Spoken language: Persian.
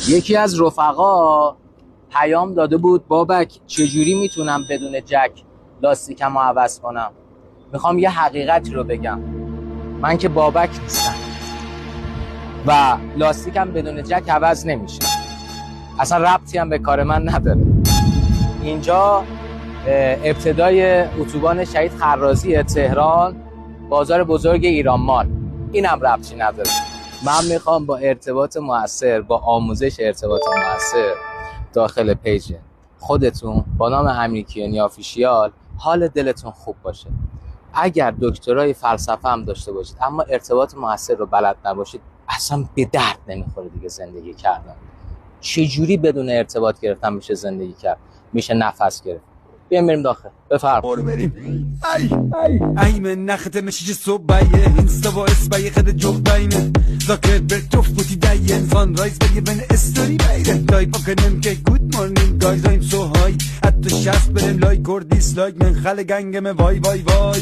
یکی از رفقا پیام داده بود بابک چجوری میتونم بدون جک لاستیکمو عوض کنم. میخوام یه حقیقتی رو بگم، من که بابک نیستم و لاستیکم بدون جک عوض نمیشه، اصلا ربطی هم به کار من نداره. اینجا ابتدای اتوبان شهید خرازی تهران، بازار بزرگ ایران مال، اینم ربطی نداره. من میخوام با ارتباط مؤثر، با آموزش ارتباط مؤثر داخل پیج خودتون با نام امیرکیانی آفیشیال حال دلتون خوب باشه. اگر دکترای فلسفه هم داشته باشید اما ارتباط مؤثر رو بلد نباشید، اصلا به درد نمیخوره دیگه زندگی کردن. چجوری بدون ارتباط گرفتن میشه زندگی کرد، میشه نفس گرفت؟ بیایم بریم داخل. بفرمایید. بریم. ای من نخته مشیش صبحیه اینستا با اسبای خد جوب داینه زاکر برتوف بودی داین فان رایز بگه بین استوری بیره لایک بکنم که گود مورنینگ گایز ایم سو های حتی شست برم لایک اور دیسلایک من خل گنگم وای وای وای